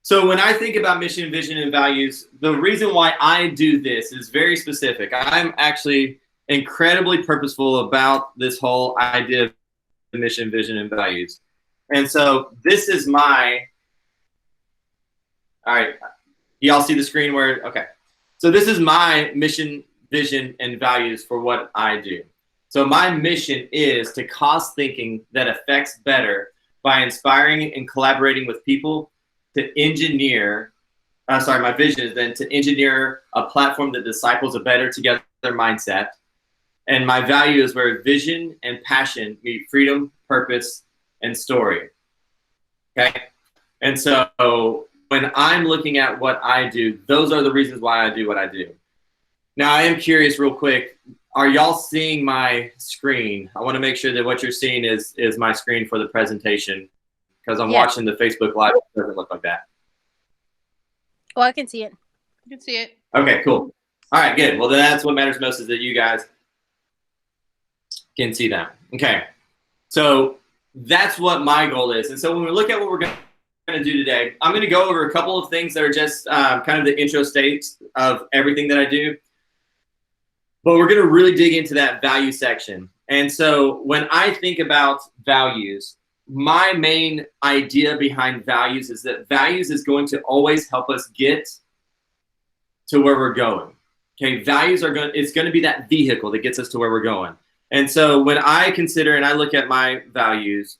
So when I think about mission, vision, and values, the reason why I do this is very specific. I'm actually incredibly purposeful about this whole idea of mission, vision, and values. And so this is my, all right, y'all see the screen where, okay. So this is my mission, vision, and values for what I do. So my mission is to cause thinking that affects better by inspiring and collaborating with people to engineer, my vision is then to engineer a platform that disciples a better together mindset. And my value is where vision and passion meet freedom, purpose, and story. Okay. And so when I'm looking at what I do, those are the reasons why I do what I do. Now, I am curious real quick, are y'all seeing my screen? I want to make sure that what you're seeing is my screen for the presentation, because I'm watching the Facebook Live. It doesn't look like that. Oh, I can see it. You can see it. Okay, cool. All right, good. Well, then that's what matters most, is that you guys can see that. Okay, so that's what my goal is. And so when we look at what we're going to do today, I'm going to go over a couple of things that are just kind of the intro states of everything that I do. But we're going to really dig into that value section. And so when I think about values, my main idea behind values is that values is going to always help us get to where we're going. Okay, values are it's going to be that vehicle that gets us to where we're going. And so when I consider and I look at my values,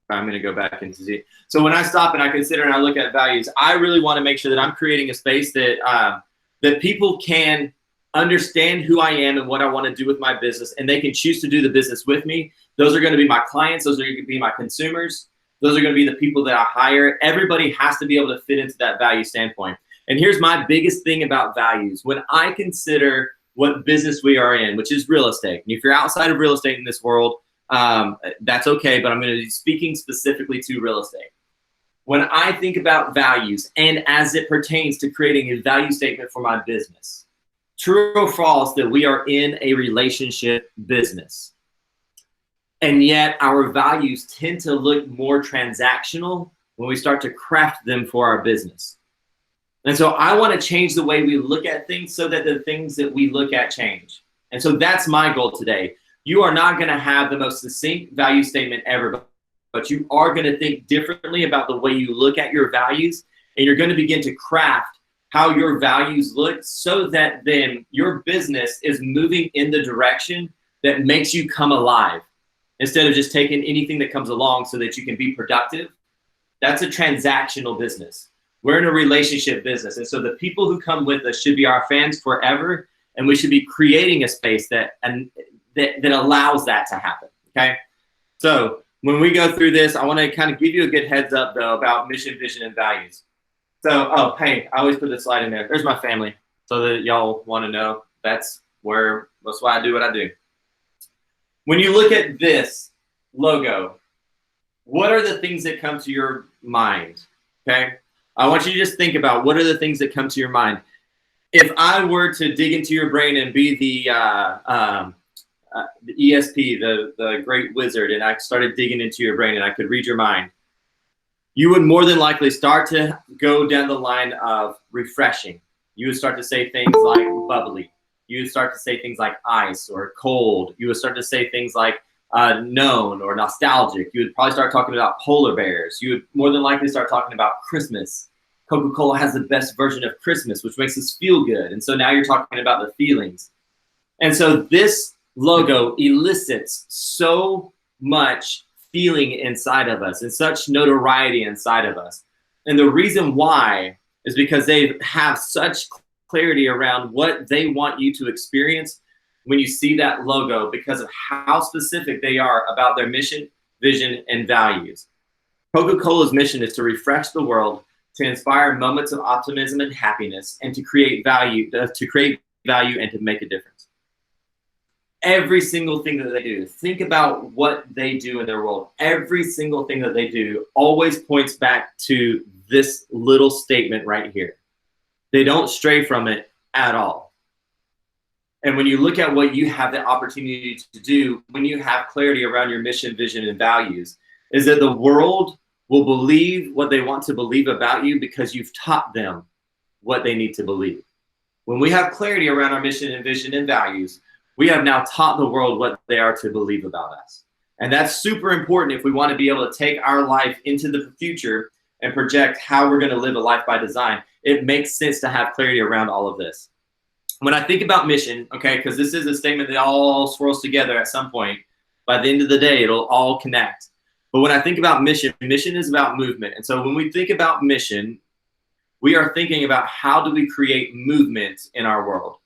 I'm going to go back and see. So when I stop and I consider and I look at values, I really want to make sure that I'm creating a space that that people can understand who I am and what I want to do with my business, and they can choose to do the business with me. Those are going to be my clients. Those are going to be my consumers. Those are going to be the people that I hire. Everybody has to be able to fit into that value standpoint. And here's my biggest thing about values. When I consider what business we are in, which is real estate, and if you're outside of real estate in this world, that's okay, but I'm going to be speaking specifically to real estate. When I think about values and as it pertains to creating a value statement for my business, true or false that we are in a relationship business, and yet our values tend to look more transactional when we start to craft them for our business. And so I want to change the way we look at things so that the things that we look at change. And so that's my goal today. You are not going to have the most succinct value statement ever, but you are going to think differently about the way you look at your values, and you're going to begin to craft how your values look so that then your business is moving in the direction that makes you come alive, instead of just taking anything that comes along so that you can be productive. That's a transactional business. We're in a relationship business. And so the people who come with us should be our fans forever, and we should be creating a space that allows that to happen, okay? So when we go through this, I want to kind of give you a good heads up, though, about mission, vision, and values. So, oh, hey, I always put this slide in there. There's my family, so that y'all want to know that's why I do what I do. When you look at this logo, what are the things that come to your mind, okay? I want you to just think about what are the things that come to your mind. If I were to dig into your brain and be the ESP, the great wizard, and I started digging into your brain and I could read your mind, you would more than likely start to go down the line of refreshing. You would start to say things like bubbly. You would start to say things like ice or cold. You would start to say things like known or nostalgic. You would probably start talking about polar bears. You would more than likely start talking about Christmas. Coca-Cola has the best version of Christmas, which makes us feel good. And so now you're talking about the feelings. And so this logo elicits so much feeling inside of us and such notoriety inside of us. And the reason why is because they have such clarity around what they want you to experience when you see that logo, because of how specific they are about their mission, vision, and values. Coca-Cola's mission is to refresh the world, to inspire moments of optimism and happiness, and to create value and to make a difference. Every single thing that they do, think about what they do in their world. Every single thing that they do always points back to this little statement right here. They don't stray from it at all. And when you look at what you have the opportunity to do, when you have clarity around your mission, vision, and values, is that the world will believe what they want to believe about you because you've taught them what they need to believe. When we have clarity around our mission and vision and values, we have now taught the world what they are to believe about us. And that's super important if we want to be able to take our life into the future and project how we're going to live a life by design. It makes sense to have clarity around all of this. When I think about mission, okay, because this is a statement that all swirls together at some point, by the end of the day, it'll all connect. But when I think about mission, mission is about movement. And so when we think about mission, we are thinking about how do we create movement in our world.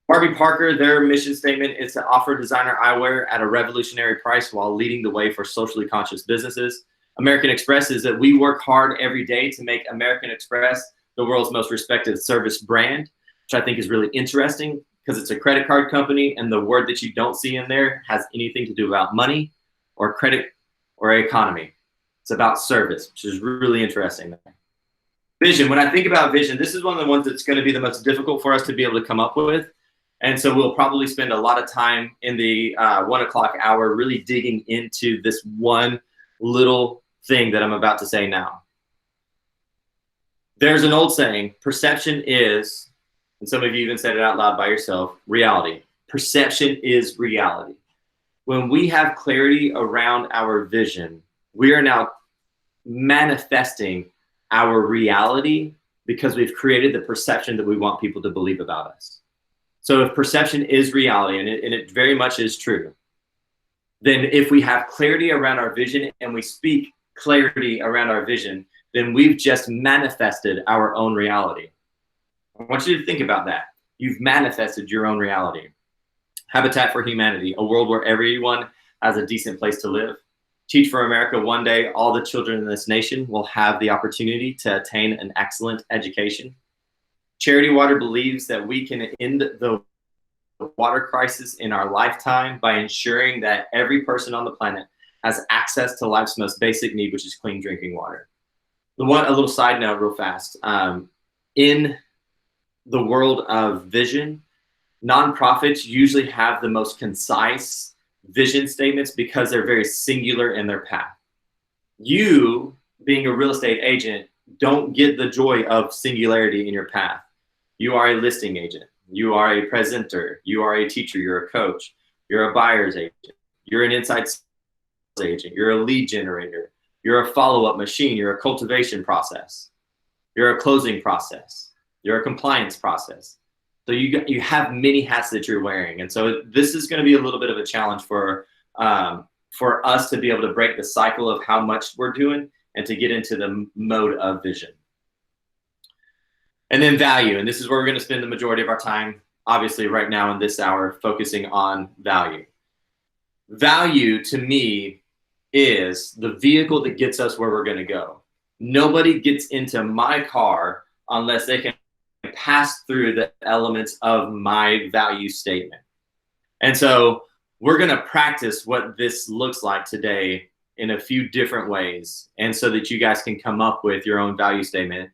Warby Parker, their mission statement is to offer designer eyewear at a revolutionary price while leading the way for socially conscious businesses. American Express is that we work hard every day to make American Express the world's most respected service brand, which I think is really interesting because it's a credit card company, and the word that you don't see in there has anything to do about money or credit or economy. It's about service, which is really interesting. Vision, when I think about vision, this is one of the ones that's going to be the most difficult for us to be able to come up with. And so we'll probably spend a lot of time in the 1 o'clock hour really digging into this one little thing that I'm about to say now. There's an old saying, perception is, and some of you even said it out loud by yourself, reality. Perception is reality. When we have clarity around our vision, we are now manifesting our reality because we've created the perception that we want people to believe about us. So if perception is reality, and it very much is true, then if we have clarity around our vision and we speak clarity around our vision, then we've just manifested our own reality. I want you to think about that. You've manifested your own reality. Habitat for Humanity, a world where everyone has a decent place to live. Teach for America, one day all the children in this nation will have the opportunity to attain an excellent education. Charity Water believes that we can end the water crisis in our lifetime by ensuring that every person on the planet has access to life's most basic need, which is clean drinking water. A little side note real fast. In the world of vision, nonprofits usually have the most concise vision statements because they're very singular in their path. You, being a real estate agent, don't get the joy of singularity in your path. You are a listing agent. You are a presenter. You are a teacher. You're a coach. You're a buyer's agent. You're an inside sales agent. You're a lead generator. You're a follow-up machine. You're a cultivation process. You're a closing process. You're a compliance process. So you have many hats that you're wearing. And so this is going to be a little bit of a challenge for us to be able to break the cycle of how much we're doing and to get into the mode of vision. And then value. And this is where we're going to spend the majority of our time, obviously right now in this hour, focusing on value. Value to me is the vehicle that gets us where we're going to go. Nobody gets into my car unless they can pass through the elements of my value statement. And so we're going to practice what this looks like today in a few different ways, and so that you guys can come up with your own value statement.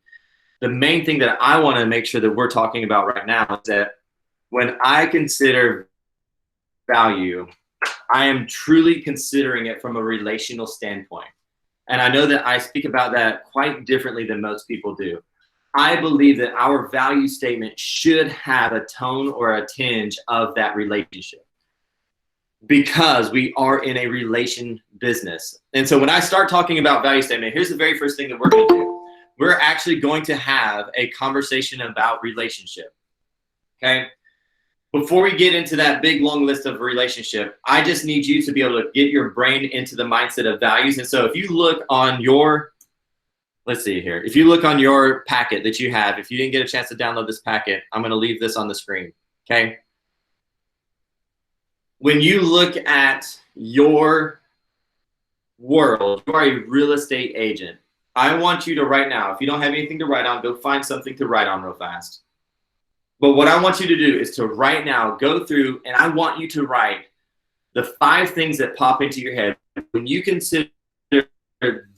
The main thing that I want to make sure that we're talking about right now is that when I consider value, I am truly considering it from a relational standpoint. And I know that I speak about that quite differently than most people do. I believe that our value statement should have a tone or a tinge of that relationship, because we are in a relation business. And so when I start talking about value statement, here's the very first thing that we're going to do. We're actually going to have a conversation about relationship. Okay? Before we get into that big long list of relationship, I just need you to be able to get your brain into the mindset of values. And so if you look on your, let's see here. If you look on your packet that you have, if you didn't get a chance to download this packet, I'm going to leave this on the screen. Okay? When you look at your world, you are a real estate agent. I want you to right now, if you don't have anything to write on, go find something to write on real fast. But what I want you to do is to right now go through, and I want you to write the 5 things that pop into your head when you consider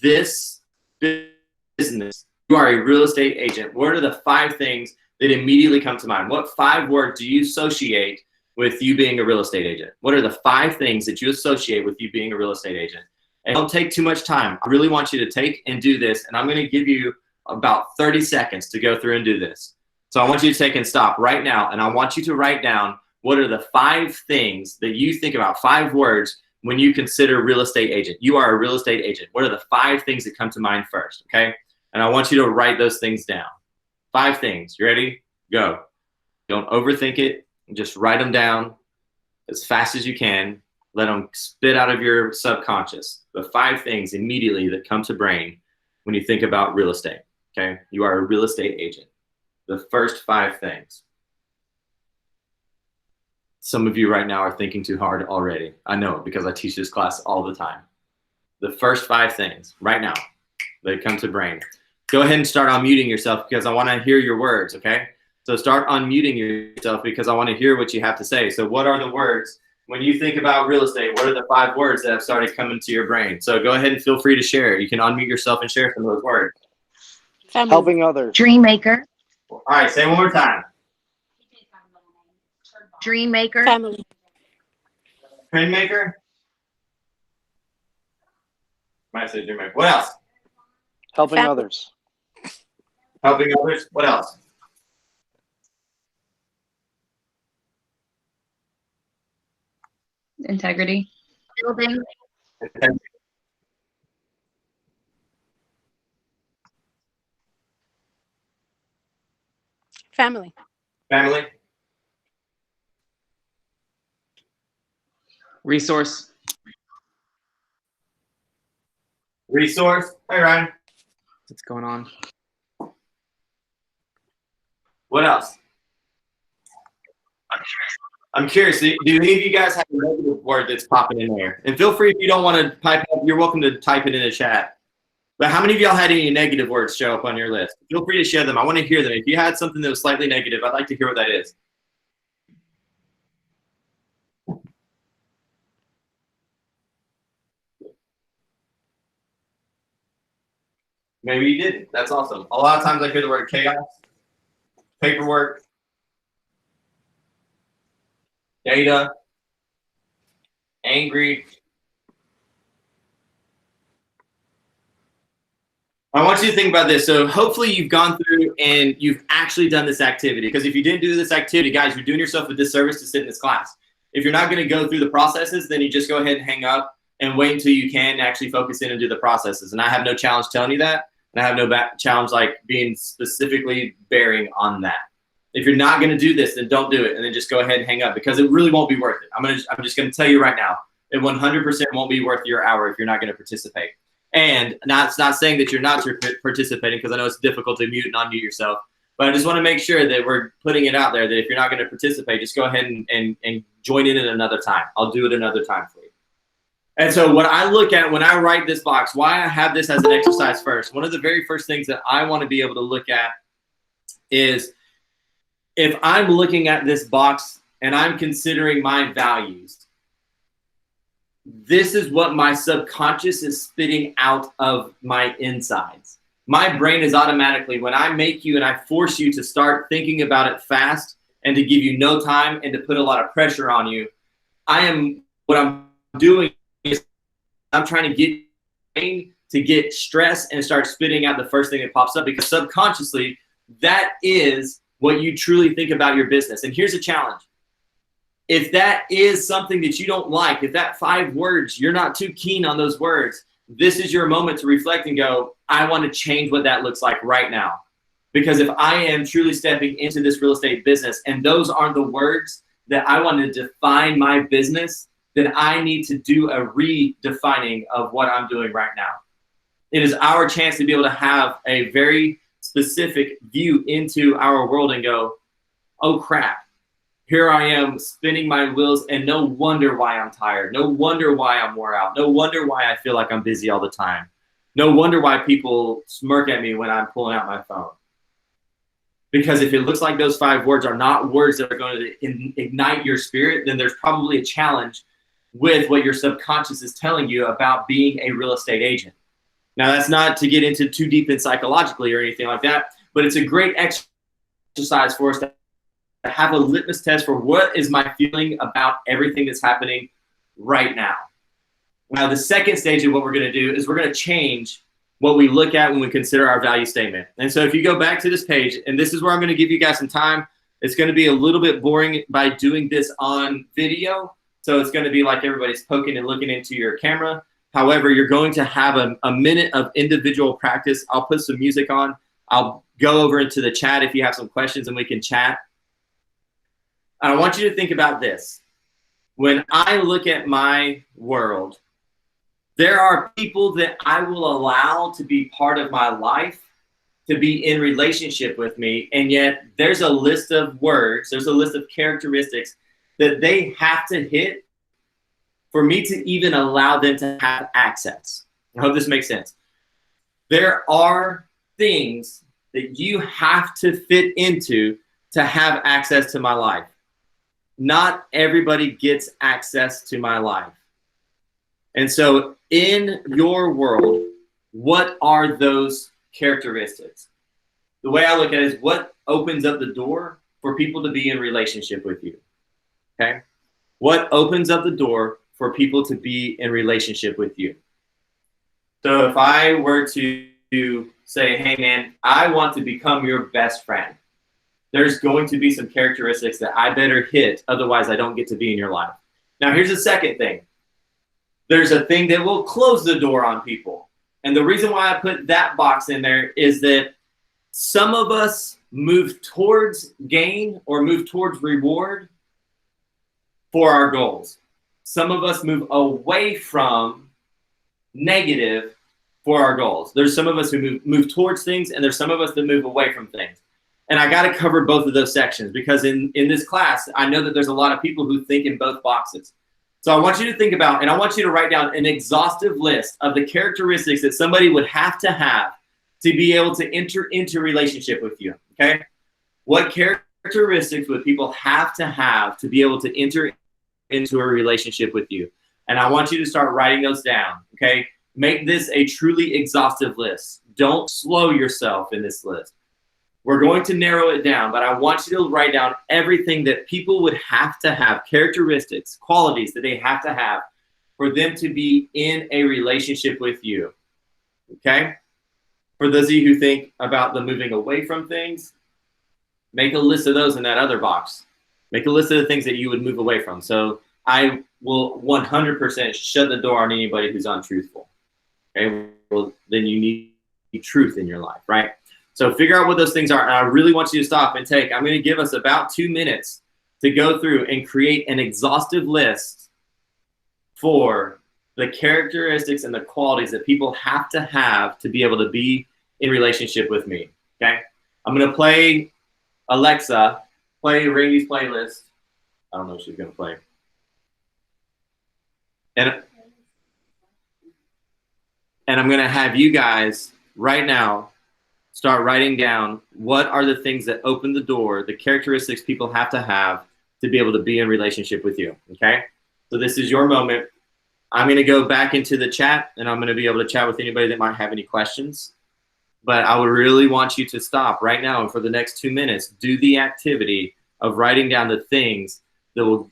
this business. You are a real estate agent. What are the 5 things that immediately come to mind? What 5 words do you associate with you being a real estate agent? What are the 5 things that you associate with you being a real estate agent? And don't take too much time. I really want you to take and do this, and I'm going to give you about 30 seconds to go through and do this. So I want you to take and stop right now, and I want you to write down what are the 5 things that you think about, 5 words when you consider real estate agent. You are a real estate agent. What are the 5 things that come to mind first, okay? And I want you to write those things down. 5 things. You ready? Go. Don't overthink it. Just write them down as fast as you can. Let them spit out of your subconscious. The 5 things immediately that come to brain when you think about real estate, okay? You are a real estate agent. The first 5 things. Some of you right now are thinking too hard already. I know it because I teach this class all the time. The first 5 things right now that come to brain. Go ahead and start unmuting yourself because I want to hear your words, okay? So start unmuting yourself because I want to hear what you have to say. So what are the words? When you think about real estate, what are the 5 words that have started coming to your brain? So go ahead and feel free to share. You can unmute yourself and share some of those words. Family. Helping others. Dream maker. All right, say it one more time. Dream maker. Family. Trend maker. Might say dream maker. What else? Helping Family. others. Helping others. What else? Integrity. Building. Family. Family. Resource. Resource. Hey, Ryan. What's going on? What else? I'm curious. Do any of you guys have a negative word that's popping in there? And feel free if you don't want to type it, you're welcome to type it in the chat. But how many of y'all had any negative words show up on your list? Feel free to share them. I want to hear them. If you had something that was slightly negative, I'd like to hear what that is. Maybe you didn't. That's awesome. A lot of times I hear the word chaos, paperwork, data, angry. I want you to think about this. So hopefully you've gone through and you've actually done this activity. Because if you didn't do this activity, guys, you're doing yourself a disservice to sit in this class. If you're not going to go through the processes, then you just go ahead and hang up and wait until you can actually focus in and do the processes. And I have no challenge telling you that. And I have no challenge like being specifically bearing on that. If you're not going to do this, then don't do it. And then just go ahead and hang up because it really won't be worth it. I'm just going to tell you right now, it 100% won't be worth your hour if you're not going to participate. And it's not saying that you're not participating because I know it's difficult to mute and unmute yourself. But I just want to make sure that we're putting it out there that if you're not going to participate, just go ahead and join in another time. I'll do it another time for you. And so what I look at when I write this box, why I have this as an exercise first, one of the very first things that I want to be able to look at is if I'm looking at this box and I'm considering my values, this is what my subconscious is spitting out of my insides. My brain is automatically, when I make you and I force you to start thinking about it fast and to give you no time and to put a lot of pressure on you, what I'm doing is I'm trying to get your brain to get stressed and start spitting out the first thing that pops up because subconsciously that is what you truly think about your business. And here's a challenge. If that is something that you don't like, if that 5 words, you're not too keen on those words, this is your moment to reflect and go, I want to change what that looks like right now. Because if I am truly stepping into this real estate business and those aren't the words that I want to define my business, then I need to do a redefining of what I'm doing right now. It is our chance to be able to have a very specific view into our world and go, oh crap, here I am spinning my wheels and no wonder why I'm tired. No wonder why I'm wore out. No wonder why I feel like I'm busy all the time. No wonder why people smirk at me when I'm pulling out my phone. Because if it looks like those 5 words are not words that are going to ignite your spirit, then there's probably a challenge with what your subconscious is telling you about being a real estate agent. Now, that's not to get into too deep in psychologically or anything like that, but it's a great exercise for us to have a litmus test for what is my feeling about everything that's happening right now. Now, the second stage of what we're going to do is we're going to change what we look at when we consider our value statement. And so if you go back to this page, and this is where I'm going to give you guys some time. It's going to be a little bit boring by doing this on video. So it's going to be like everybody's poking and looking into your camera. However, you're going to have a minute of individual practice. I'll put some music on. I'll go over into the chat if you have some questions and we can chat. I want you to think about this. When I look at my world, there are people that I will allow to be part of my life, to be in relationship with me, and yet there's a list of words, there's a list of characteristics that they have to hit for me to even allow them to have access. I hope this makes sense. There are things that you have to fit into to have access to my life. Not everybody gets access to my life. And so in your world, what are those characteristics? The way I look at it is what opens up the door for people to be in relationship with you. Okay? What opens up the door for people to be in relationship with you? So if I were to say, hey man, I want to become your best friend, there's going to be some characteristics that I better hit, otherwise I don't get to be in your life. Now here's the second thing. There's a thing that will close the door on people. And the reason why I put that box in there is that some of us move towards gain or move towards reward for our goals. Some of us move away from negative for our goals. There's some of us who move towards things, and there's some of us that move away from things. And I got to cover both of those sections because in this class, I know that there's a lot of people who think in both boxes. So I want you to think about, and I want you to write down an exhaustive list of the characteristics that somebody would have to be able to enter into relationship with you, okay? What characteristics would people have to be able to enter into a relationship with you? And I want you to start writing those down, okay? Make this a truly exhaustive list. Don't slow yourself in this list. We're going to narrow it down, but I want you to write down everything that people would have to have, characteristics, qualities that they have to have for them to be in a relationship with you, okay? For those of you who think about the moving away from things, make a list of those in that other box. Make a list of the things that you would move away from. So I will 100% shut the door on anybody who's untruthful, okay? Well, then you need truth in your life, right? So figure out what those things are, and I really want you to stop and take. I'm going to give us about 2 minutes to go through and create an exhaustive list for the characteristics and the qualities that people have to be able to be in relationship with me, okay? I'm going to play Alexa, play Randy's playlist. I don't know if she's going to play. And I'm going to have you guys right now start writing down what are the things that open the door, the characteristics people have to be able to be in relationship with you, okay? So this is your moment. I'm going to go back into the chat, and I'm going to be able to chat with anybody that might have any questions. But I would really want you to stop right now, and for the next 2 minutes, do the activity of writing down the things that will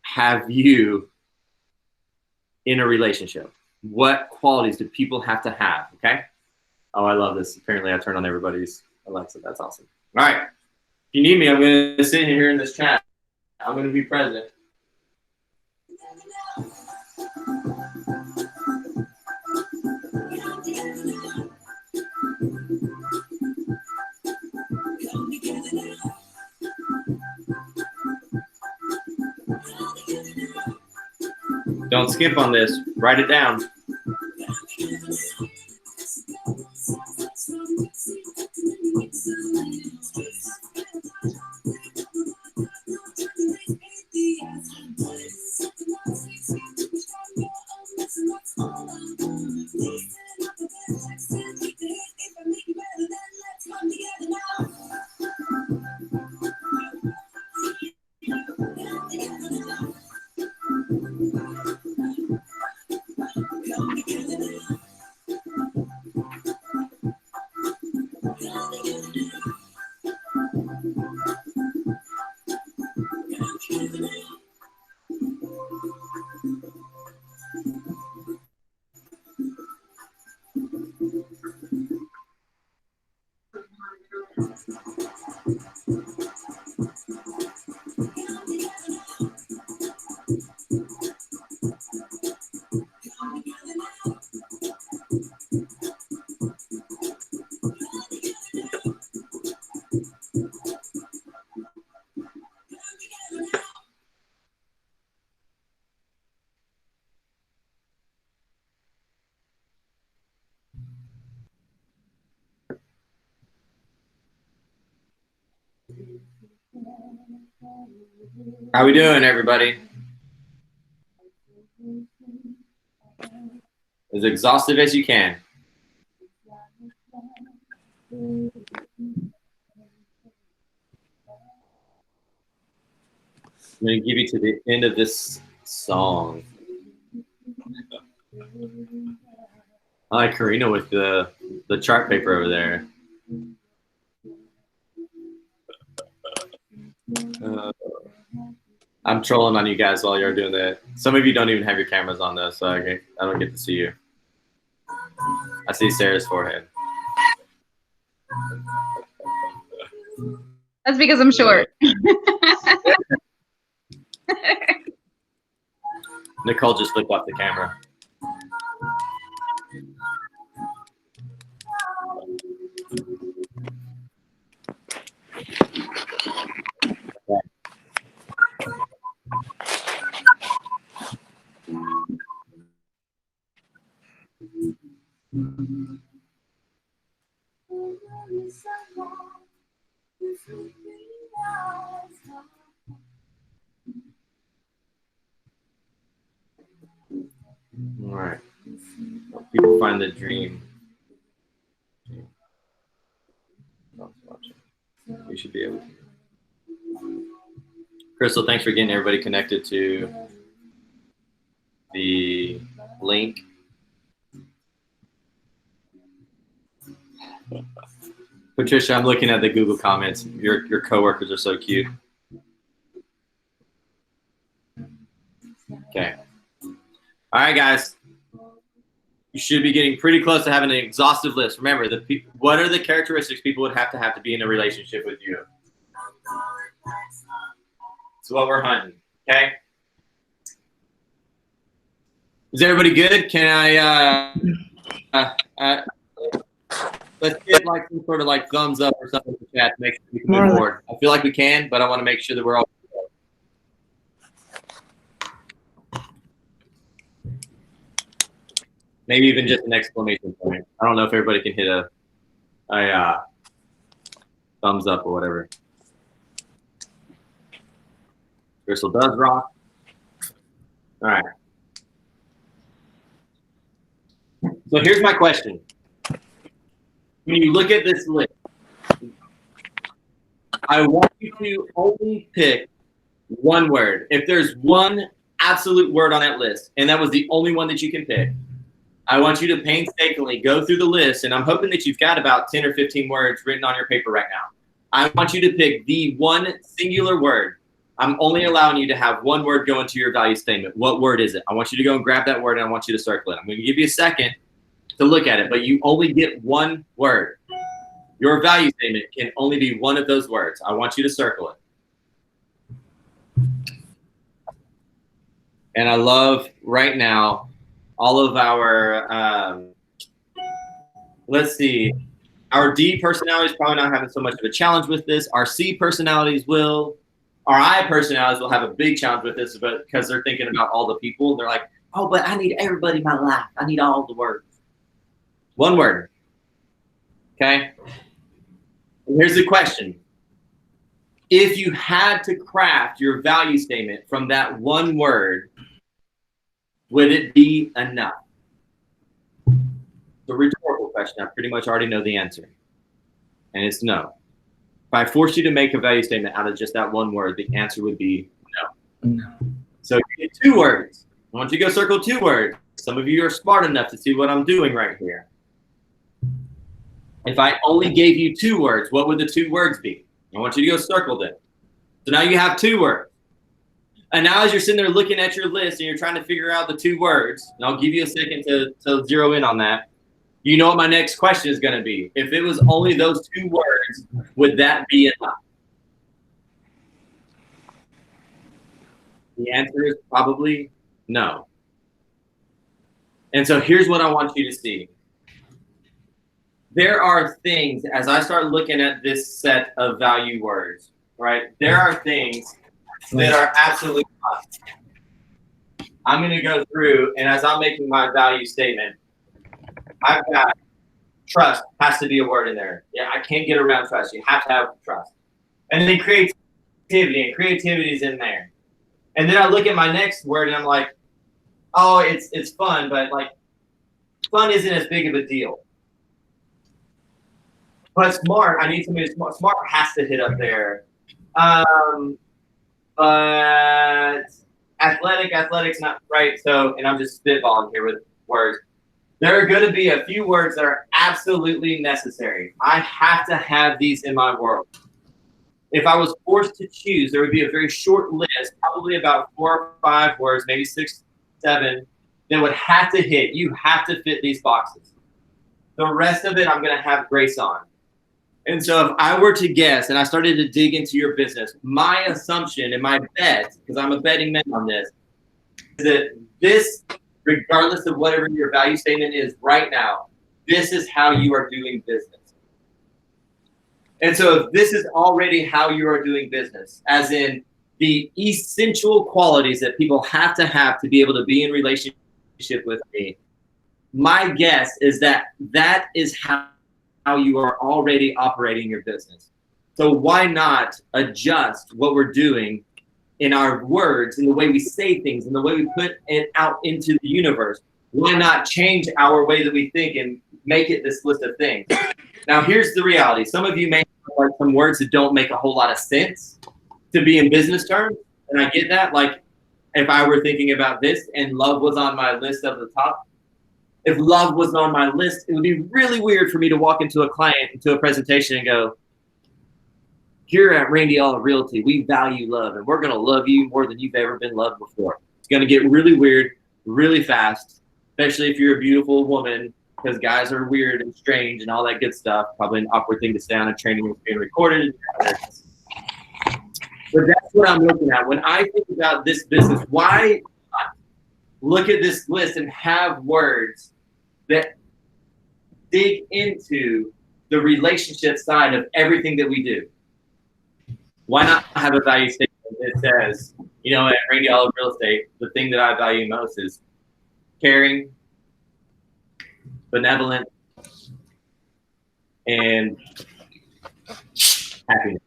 have you in a relationship. What qualities do people have to have, okay? Oh, I love this. Apparently, I turned on everybody's Alexa. That's awesome. All right. If you need me, I'm going to sit here in this chat. I'm going to be present. Don't skip on this. Write it down. How we doing, everybody? As exhaustive as you can. I'm going to give you to the end of this song. I like Karina with the chart paper over there. I'm trolling on you guys while you're doing that. Some of you don't even have your cameras on though, so I don't get to see you. I see Sarah's forehead. That's because I'm short. Nicole just flipped off the camera. All right. People find the dream. You should be able to. Crystal, thanks for getting everybody connected to the link. Patricia, I'm looking at the Google comments. Your coworkers are so cute. Okay. All right, guys. You should be getting pretty close to having an exhaustive list. Remember, what are the characteristics people would have to be in a relationship with you? That's what we're hunting. Okay. Is everybody good? Can I? Let's get like some sort of like thumbs up or something in the chat to make sure we can move forward. I feel like we can, but I want to make sure that we're all. Maybe even just an exclamation point. I don't know if everybody can hit a thumbs up or whatever. Crystal does rock. All right. So here's my question. When you look at this list, I want you to only pick one word. If there's one absolute word on that list, and that was the only one that you can pick, I want you to painstakingly go through the list, and I'm hoping that you've got about 10 or 15 words written on your paper right now. I want you to pick the one singular word. I'm only allowing you to have one word go into your value statement. What word is it? I want you to go and grab that word, and I want you to circle it. I'm going to give you a second to look at it, but you only get one word. Your value statement can only be one of those words. I want you to circle it. And I love right now all of our, let's see, our D personalities probably not having so much of a challenge with this. Our C personalities will. Our I personalities will have a big challenge with this because they're thinking about all the people. They're like, oh, but I need everybody in my life. I need all the words. One word. Okay? And here's the question. If you had to craft your value statement from that one word, would it be enough? It's a rhetorical question. I pretty much already know the answer. And it's no. If I force you to make a value statement out of just that one word, the answer would be no. No. So you get 2 words. I want you to go circle 2 words. Some of you are smart enough to see what I'm doing right here. If I only gave you 2 words, what would the 2 words be? I want you to go circle them. So now you have 2 words. And now as you're sitting there looking at your list and you're trying to figure out the 2 words, and I'll give you a second to zero in on that, You know what my next question is going to be. If it was only those 2 words, would that be enough? The answer is probably no. And so here's what I want you to see. There are things, as I start looking at this set of value words, right? There are things that are absolutely must. I'm going to go through, and as I'm making my value statement, I've got trust has to be a word in there. Yeah, I can't get around trust. You have to have trust. And then creativity, and creativity is in there. And then I look at my next word and I'm like, oh, it's fun, but like fun isn't as big of a deal. But smart, I need somebody smart. Smart has to hit up there. But athletic's not right. So, and I'm just spitballing here with words. There are going to be a few words that are absolutely necessary. I have to have these in my world. If I was forced to choose, there would be a very short list, probably about 4 or 5 words, maybe 6, 7, that would have to hit. You have to fit these boxes. The rest of it, I'm going to have grace on. And so if I were to guess, and I started to dig into your business, my assumption and my bet, because I'm a betting man on this, is that this, regardless of whatever your value statement is right now, this is how you are doing business. And so if this is already how you are doing business, as in the essential qualities that people have to be able to be in relationship with me, my guess is that that is how you are already operating your business. So why not adjust what we're doing in our words, in the way we say things, in the way we put it out into the universe? Why not change our way that we think and make it this list of things? Now, here's the reality. Some of you may have like some words that don't make a whole lot of sense to be in business terms, and I get that. Like if I were thinking about this and love was on my list at the top, if love was on my list, it would be really weird for me to walk into a client, into a presentation and go, here at Randy Olive Realty, we value love, and we're going to love you more than you've ever been loved before. It's going to get really weird really fast, especially if you're a beautiful woman, because guys are weird and strange and all that good stuff. Probably an awkward thing to say on a training that's being recorded. But that's what I'm looking at. When I think about this business, why not look at this list and have words that dig into the relationship side of everything that we do? Why not have a value statement that says, you know, at Randy Olive Real Estate, the thing that I value most is caring, benevolent, and happiness.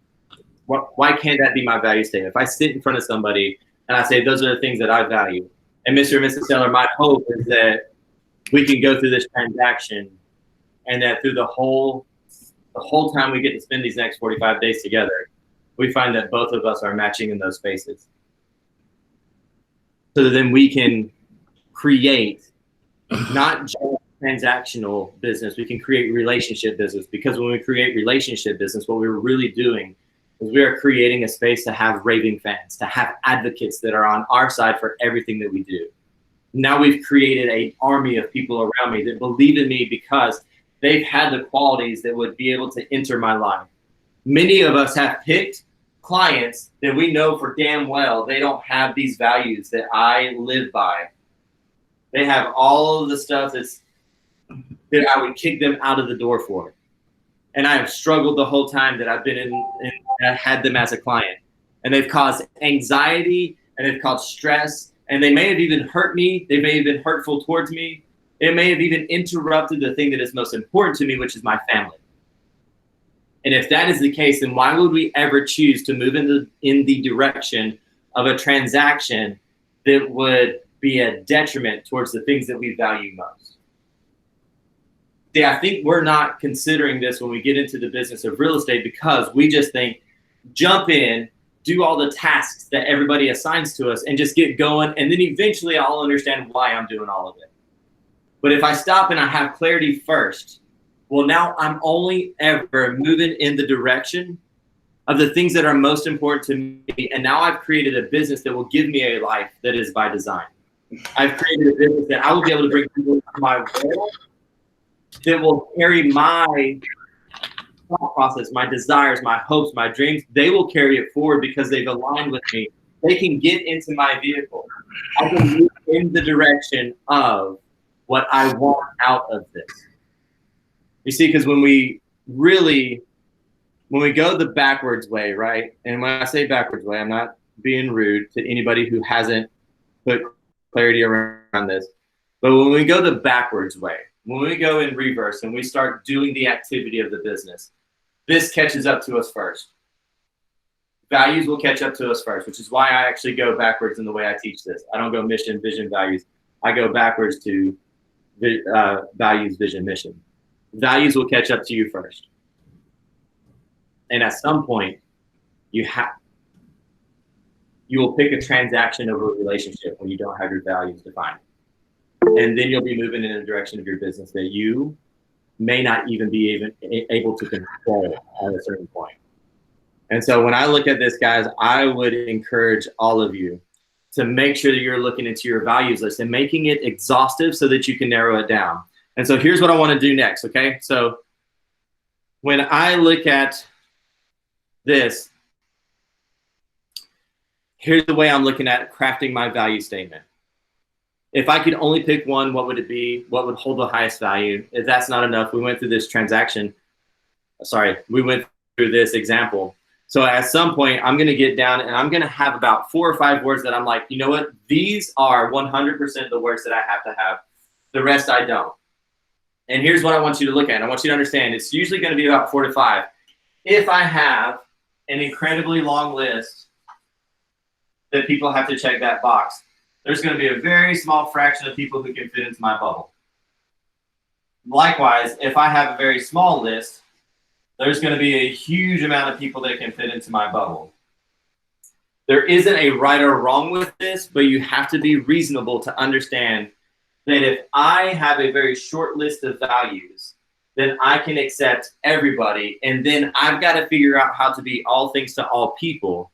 Why can't that be my value statement? If I sit in front of somebody and I say, those are the things that I value, and Mr. and Mrs. Seller, my hope is that we can go through this transaction and that through the whole time we get to spend these next 45 days together, we find that both of us are matching in those spaces. So that then we can create not just transactional business, we can create relationship business. Because when we create relationship business, what we're really doing is we are creating a space to have raving fans, to have advocates that are on our side for everything that we do. Now we've created an army of people around me that believe in me because they've had the qualities that would be able to enter my life. Many of us have picked clients that we know for damn well they don't have these values that I live by. They have all of the stuff that I would kick them out of the door for. And I have struggled the whole time that I've been in had them as a client. And they've caused anxiety and they've caused stress, and they may have even hurt me. They may have been hurtful towards me. It may have even interrupted the thing that is most important to me, which is my family. And if that is the case, then why would we ever choose to move in the direction of a transaction that would be a detriment towards the things that we value most? See, I think we're not considering this when we get into the business of real estate, because we just think, jump in, do all the tasks that everybody assigns to us and just get going. And then eventually I'll understand why I'm doing all of it. But if I stop and I have clarity first, well, now I'm only ever moving in the direction of the things that are most important to me. And now I've created a business that will give me a life that is by design. I've created a business that I will be able to bring people into my world that will carry my thought process, my desires, my hopes, my dreams. They will carry it forward because they've aligned with me. They can get into my vehicle. I can move in the direction of what I want out of this. You see, because when we go the backwards way, right? And when I say backwards way, I'm not being rude to anybody who hasn't put clarity around this. But when we go the backwards way, when we go in reverse and we start doing the activity of the business, this catches up to us first. Values will catch up to us first, which is why I actually go backwards in the way I teach this. I don't go mission, vision, values. I go backwards to values, vision, mission. Values will catch up to you first. And at some point, you will pick a transaction over a relationship when you don't have your values defined. And then you'll be moving in a direction of your business that you may not even be able to control at a certain point. And so when I look at this, guys, I would encourage all of you to make sure that you're looking into your values list and making it exhaustive so that you can narrow it down. And so here's what I want to do next, okay? So when I look at this, here's the way I'm looking at crafting my value statement. If I could only pick one, what would it be? What would hold the highest value? If that's not enough, we went through this example. So at some point, I'm going to get down and I'm going to have about 4 or 5 words that I'm like, you know what? These are 100% the words that I have to have. The rest I don't. And here's what I want you to look at. I want you to understand it's usually going to be about 4 to 5. If I have an incredibly long list that people have to check that box, there's going to be a very small fraction of people who can fit into my bubble. Likewise, if I have a very small list, there's going to be a huge amount of people that can fit into my bubble. There isn't a right or wrong with this, but you have to be reasonable to understand that if I have a very short list of values, then I can accept everybody, and then I've got to figure out how to be all things to all people.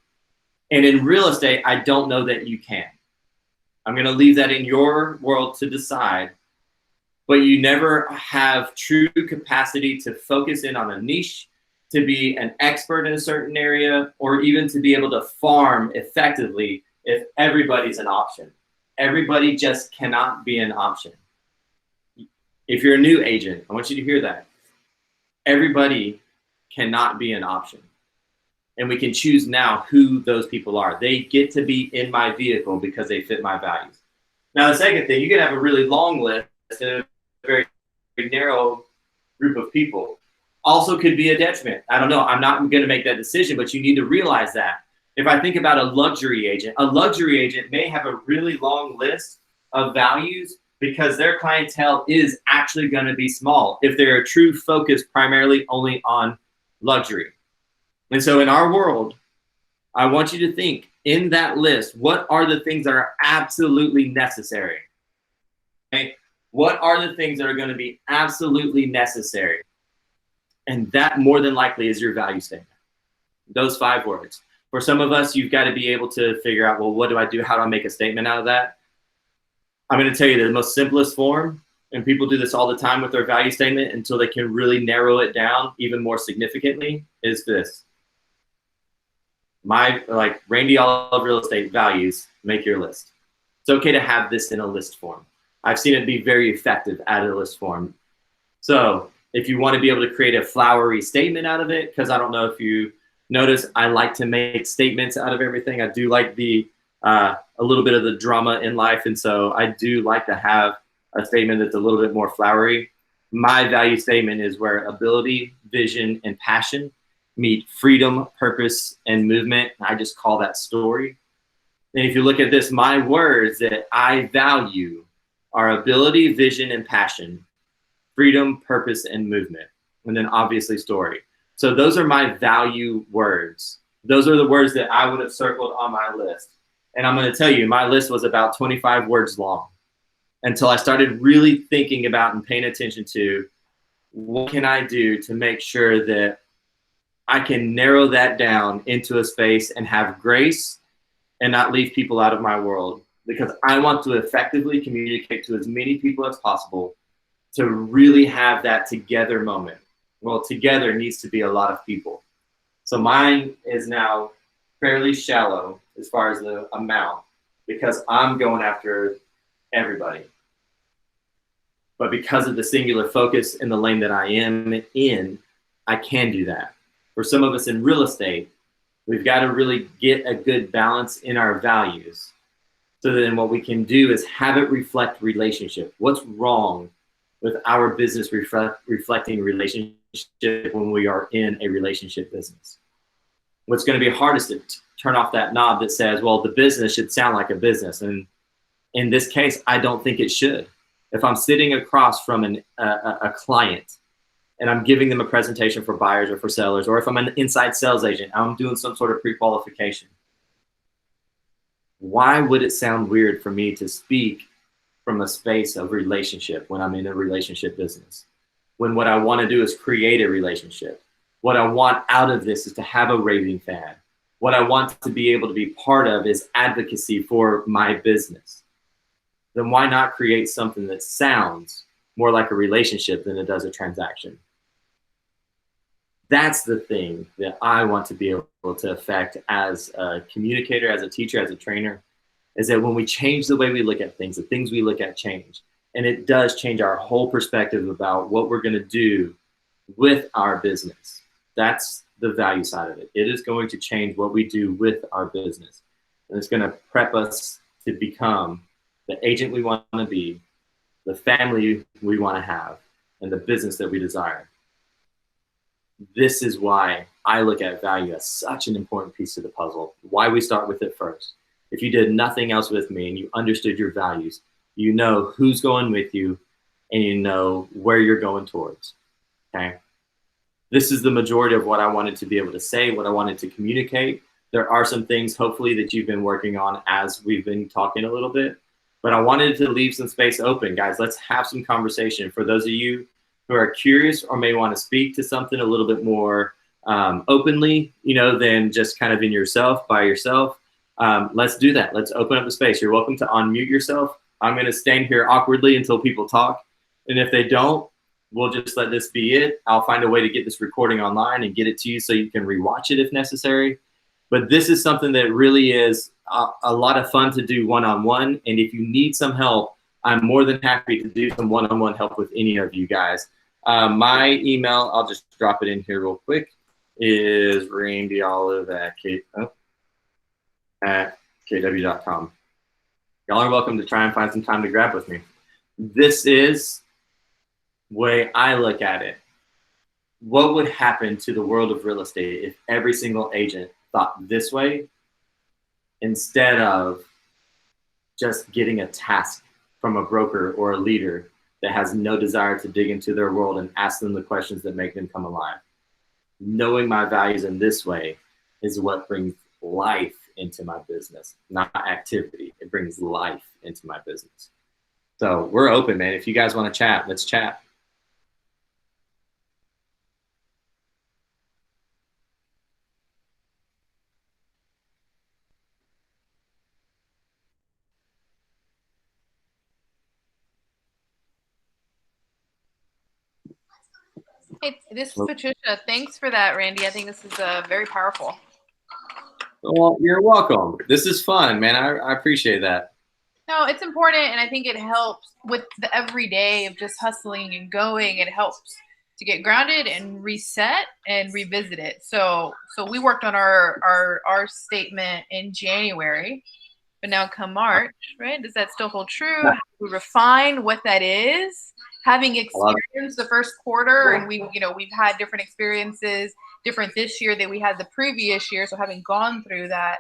And in real estate, I don't know that you can. I'm going to leave that in your world to decide, but you never have true capacity to focus in on a niche, to be an expert in a certain area, or even to be able to farm effectively if everybody's an option. Everybody just cannot be an option. If you're a new agent, I want you to hear that. Everybody cannot be an option. And we can choose now who those people are. They get to be in my vehicle because they fit my values. Now, the second thing, you can have a really long list and a very narrow group of people. Also could be a detriment. I don't know. I'm not going to make that decision, but you need to realize that. If I think about a luxury agent may have a really long list of values because their clientele is actually going to be small if they're a true focus primarily only on luxury. And so in our world, I want you to think in that list, what are the things that are absolutely necessary? Okay? What are the things that are going to be absolutely necessary? And that more than likely is your value statement. Those 5 words. For some of us, you've got to be able to figure out, well, what do I do? How do I make a statement out of that? I'm going to tell you the most simplest form, and people do this all the time with their value statement until they can really narrow it down even more significantly, is this. Like Randy Olive Real Estate values, make your list. It's okay to have this in a list form. I've seen it be very effective at a list form. So if you want to be able to create a flowery statement out of it, because I don't know if you notice, I like to make statements out of everything. I do like a little bit of the drama in life. And so I do like to have a statement that's a little bit more flowery. My value statement is where ability, vision, and passion meet freedom, purpose, and movement. I just call that story. And if you look at this, my words that I value are ability, vision, and passion, freedom, purpose, and movement. And then obviously story. So those are my value words. Those are the words that I would have circled on my list. And I'm going to tell you, my list was about 25 words long until I started really thinking about and paying attention to what can I do to make sure that I can narrow that down into a space and have grace and not leave people out of my world, because I want to effectively communicate to as many people as possible to really have that together moment. Well, together needs to be a lot of people. So mine is now fairly shallow as far as the amount because I'm going after everybody. But because of the singular focus in the lane that I am in, I can do that. For some of us in real estate, we've got to really get a good balance in our values. So then what we can do is have it reflect relationship. What's wrong with our business reflecting relationship when we are in a relationship business? What's going to be hardest to turn off that knob that says, well, the business should sound like a business. And in this case, I don't think it should. If I'm sitting across from a client and I'm giving them a presentation for buyers or for sellers, or if I'm an inside sales agent, I'm doing some sort of pre-qualification. Why would it sound weird for me to speak from a space of relationship when I'm in a relationship business? When what I want to do is create a relationship. What I want out of this is to have a raving fan. What I want to be able to be part of is advocacy for my business. Then why not create something that sounds more like a relationship than it does a transaction? That's the thing that I want to be able to affect as a communicator, as a teacher, as a trainer, is that when we change the way we look at things, the things we look at change. And it does change our whole perspective about what we're going to do with our business. That's the value side of it. It is going to change what we do with our business. And it's going to prep us to become the agent we want to be, the family we want to have, and the business that we desire. This is why I look at value as such an important piece of the puzzle, why we start with it first. If you did nothing else with me and you understood your values, you know who's going with you and you know where you're going towards, okay? This is the majority of what I wanted to be able to say, what I wanted to communicate. There are some things, hopefully, that you've been working on as we've been talking a little bit, but I wanted to leave some space open. Guys, let's have some conversation. For those of you who are curious or may want to speak to something a little bit more openly, than just kind of in yourself, by yourself, let's do that. Let's open up the space. You're welcome to unmute yourself. I'm going to stand here awkwardly until people talk. And if they don't, we'll just let this be it. I'll find a way to get this recording online and get it to you so you can rewatch it if necessary. But this is something that really is a lot of fun to do one-on-one. And if you need some help, I'm more than happy to do some one-on-one help with any of you guys. My email, I'll just drop it in here real quick, is randyolive at kw.com. Y'all are welcome to try and find some time to grab with me. This is the way I look at it. What would happen to the world of real estate if every single agent thought this way instead of just getting a task from a broker or a leader that has no desire to dig into their world and ask them the questions that make them come alive? Knowing my values in this way is what brings life into my business, not activity. It brings life into my business. So we're open, man. If you guys want to chat, let's chat. Hey, this is Patricia. Thanks for that, Randy. I think this is very powerful. Well, you're welcome. This is fun, man. I appreciate that. No, it's important, and I think it helps with the everyday of just hustling and going. It helps to get grounded and reset and revisit it. So we worked on our statement in January, but now come March, right? Does that still hold true? How do we refine what that is? Having experienced the first quarter, and we've had different experiences, different this year than we had the previous year. So having gone through that,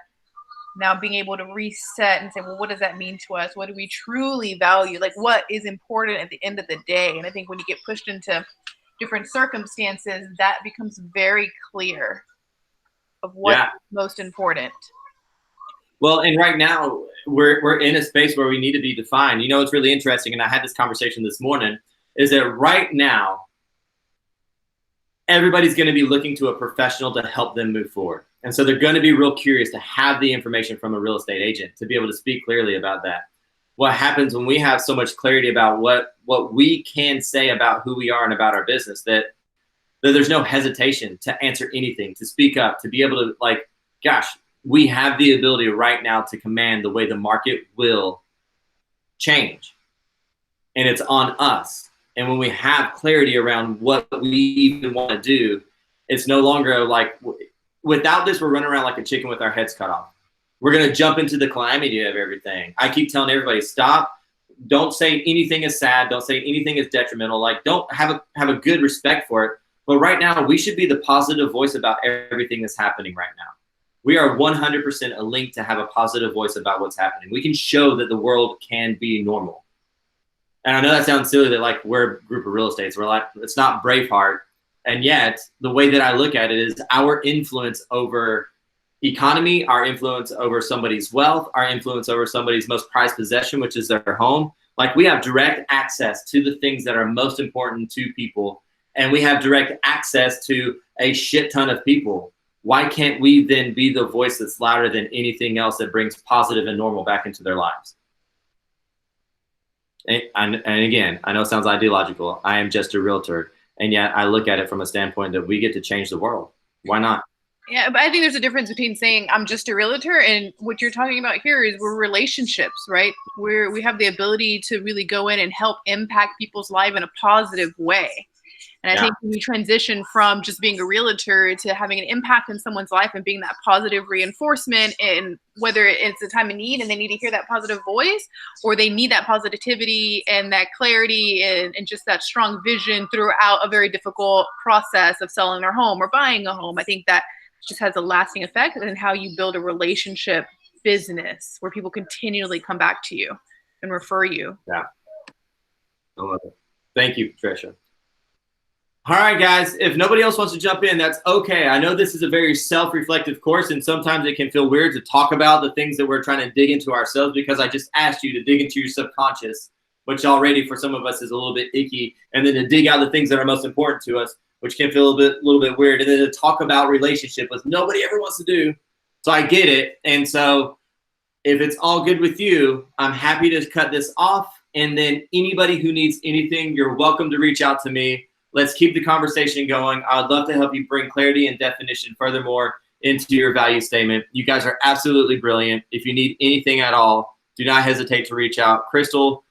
now being able to reset and say, well, what does that mean to us? What do we truly value? Like, what is important at the end of the day? And I think when you get pushed into different circumstances, that becomes very clear of what's most important. Well, and right now we're in a space where we need to be defined. It's really interesting, and I had this conversation this morning, is that right now everybody's going to be looking to a professional to help them move forward. And so they're going to be real curious to have the information from a real estate agent to be able to speak clearly about that. what happens when we have so much clarity about what we can say about who we are and about our business, that there's no hesitation to answer anything, to speak up, to be able to, like, gosh, we have the ability right now to command the way the market will change. And it's on us. And when we have clarity around what we even want to do, it's no longer like, without this, we're running around like a chicken with our heads cut off. We're going to jump into the calamity of everything. I keep telling everybody, stop. Don't say anything is sad. Don't say anything is detrimental. Like, don't have a good respect for it. But right now, we should be the positive voice about everything that's happening right now. We are 100% a link to have a positive voice about what's happening. We can show that the world can be normal. And I know that sounds silly that, like, we're a group of real estates. We're like, it's not Braveheart. And yet, the way that I look at it is our influence over economy, our influence over somebody's wealth, our influence over somebody's most prized possession, which is their home. Like, we have direct access to the things that are most important to people, and we have direct access to a shit ton of people. Why can't we then be the voice that's louder than anything else that brings positive and normal back into their lives? And again, I know it sounds ideological. I am just a realtor, and yet I look at it from a standpoint that we get to change the world. Why not? Yeah, but I think there's a difference between saying I'm just a realtor and what you're talking about here is we're relationships, right? We have the ability to really go in and help impact people's life in a positive way. And I think when you transition from just being a realtor to having an impact in someone's life and being that positive reinforcement, and whether it's a time of need and they need to hear that positive voice, or they need that positivity and that clarity and just that strong vision throughout a very difficult process of selling their home or buying a home, I think that just has a lasting effect in how you build a relationship business where people continually come back to you and refer you. Yeah. I love it. Thank you, Patricia. All right, guys, if nobody else wants to jump in, that's okay. I know this is a very self-reflective course, and sometimes it can feel weird to talk about the things that we're trying to dig into ourselves, because I just asked you to dig into your subconscious, which already for some of us is a little bit icky, and then to dig out the things that are most important to us, which can feel a little bit weird, and then to talk about relationship, which nobody ever wants to do. So I get it. And so if it's all good with you, I'm happy to cut this off. And then anybody who needs anything, you're welcome to reach out to me. Let's keep the conversation going. I would love to help you bring clarity and definition furthermore into your value statement. You guys are absolutely brilliant. If you need anything at all, do not hesitate to reach out. Crystal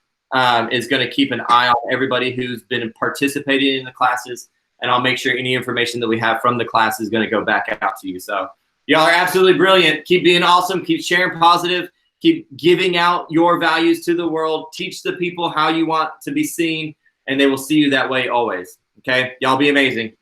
is going to keep an eye on everybody who's been participating in the classes, and I'll make sure any information that we have from the class is going to go back out to you. So y'all are absolutely brilliant. Keep being awesome. Keep sharing positive. Keep giving out your values to the world. Teach the people how you want to be seen, and they will see you that way always. Okay? Y'all be amazing.